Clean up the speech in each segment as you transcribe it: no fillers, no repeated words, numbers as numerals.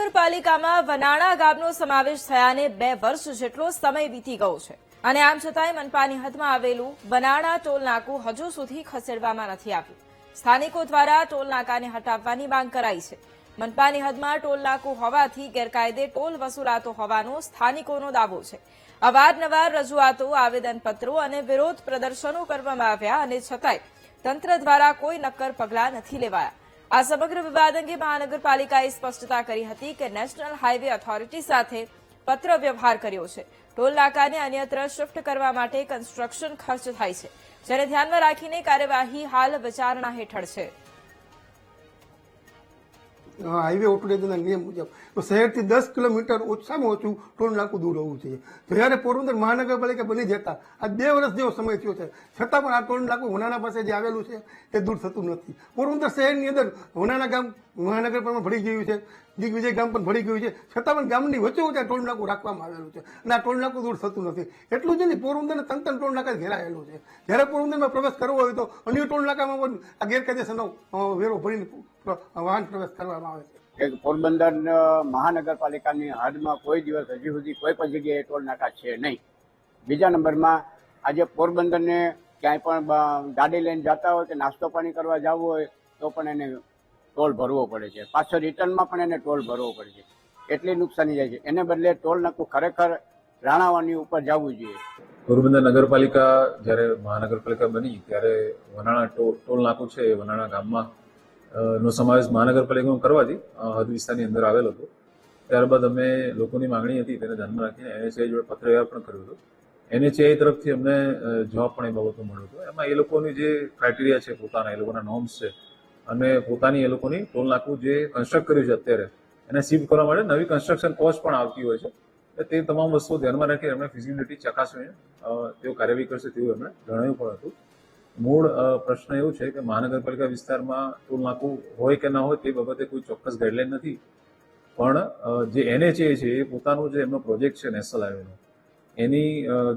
મહાનગરપાલિકામાં વનાણા ગામનો સમાવેશ થયાને 2 વર્ષ જેટલો સમય વીતી ગયો છે અને આમ છતાંય મનપાની હદમાં આવેલું વનાણા ટોલ નાકું હજુ સુધી ખસેડવામાં નથી આવ્યું. સ્થાનિકો દ્વારા ટોલ નાકાને હટાવવાની માંગ કરાઈ છે. મનપાની હદમાં ટોલ નાકું હોવાથી ગેરકાયદે ટોલ વસૂલાતો હોવાનો સ્થાનિકોનો દાવો છે. અવારનવાર રજૂઆતો, આવેદનપત્રો અને વિરોધ પ્રદર્શનો કરવામાં આવ્યા અને છતાંય તંત્ર દ્વારા કોઈ નક્કર પગલાં નથી લેવાયા. આ સમગ્ર વિવાદ અંગે મહાનગરપાલિકાએ સ્પષ્ટતા કરી હતી કે નેશનલ હાઇવે ઓથોરિટી સાથે પત્ર વ્યવહાર કર્યો છે. ટોલ નાકાને અન્યત્ર શિફ્ટ કરવા માટે કન્સ્ટ્રક્શન ખર્ચ થાય છે, જેને ધ્યાનમાં રાખીને કાર્યવાહી હાલ વિચારણા હેઠળ છે. હાઈવે ઓથોરિટીના નિયમ મુજબ તો શહેરથી 10 કિલોમીટર ઓછામાં ઓછું ટોલ નાકું દૂર હોવું જોઈએ. તો જ્યારે પોરબંદર મહાનગરપાલિકા બની જતા આ 2 વર્ષ જેવો સમય થયો છે, છતાં પણ આ ટોલ નાકું વનાણા પાસે જે આવેલું છે તે દૂર થતું નથી. પોરબંદર શહેરની અંદર વનાણા ગામ મહાનગરપાલિકામાં ભળી ગયું છે, દિગ્વિજય ગામ પણ ભળી ગયું છે, છતાં પણ ગામની વચ્ચે ટોલ નાકું રાખવામાં આવેલું છે અને આ ટોલ નાકું દૂર થતું નથી. એટલું જ નહીં, પોરબંદરને 3 ટોલ નાકા ઘેરાયેલું છે. જ્યારે પોરબંદરમાં પ્રવેશ કરવો હોય તો અન્ય ટોલ નાકામાં પણ આ ગેરકાયદેસરનો વેરો ભરીને વાહન પ્રવેશ કરવામાં આવે છે. પોરબંદર મહાનગરપાલિકાની હદમાં કોઈ દિવસ હજી સુધી કોઈ પણ જગ્યાએ ટોલ નાકા છે નહીં. બીજા નંબરમાં આજે પોરબંદરને ક્યાંય પણ ગાડી લઈને જતા હોય કે નાસ્તો પાણી કરવા જવું હોય તો પણ એને ટોલ ભરવો પડે છે. પાછો રિટર્નમાં પણ એને ટોલ ભરવો પડે છે. એટલી નુકસાની જાય છે. એને બદલે ટોલ નાકું ખરેખર રાણાવાની ઉપર જવું જોઈએ. પોરબંદર નગરપાલિકા જ્યારે મહાનગરપાલિકા બની ત્યારે વનાણા ટોલ નાકું છે એ વનાણા ગામમાં નો સમાવેશ મહાનગરપાલિકામાં કરવાથી હદ વિસ્તારની અંદર આવેલો હતો. ત્યારબાદ અમે લોકોની માંગણી હતી તેને ધ્યાનમાં રાખીને NHAI જોડે પત્ર વ્યવહાર પણ કર્યો હતો. NHAI તરફથી અમને જવાબ પણ એ બાબતનો મળ્યો હતો. એમાં એ લોકોની જે ક્રાઇટેરિયા છે, પોતાના એ લોકોના નોર્મ્સ છે અને પોતાની એ લોકોની ટોલ નાકું જે કન્સ્ટ્રક્ટ કર્યું છે અત્યારે એને શિફ્ટ કરવા માટે નવી કન્સ્ટ્રક્શન કોસ્ટ પણ આવતી હોય છે. તે તમામ વસ્તુઓ ધ્યાનમાં રાખી એમણે ફિઝિબિલિટી ચકાસવીને તેઓ કાર્યવાહી કરશે તેવું એમણે જણાવ્યું પણ હતું. મૂળ પ્રશ્ન એવું છે કે મહાનગરપાલિકા વિસ્તારમાં ટોલ નાકું હોય કે ના હોય તે બાબતે કોઈ ચોક્કસ ગાઈડલાઈન નથી, પણ જે NHAI છે એ પોતાનું જે એમનો પ્રોજેક્ટ છે નેશનલ હાઈવેનો એની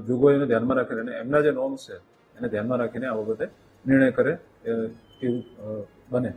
જોગવાઈઓને ધ્યાનમાં રાખીને અને એમના જે નોર્મ્સ છે એને ધ્યાનમાં રાખીને આ બાબતે નિર્ણય કરે એવું બને.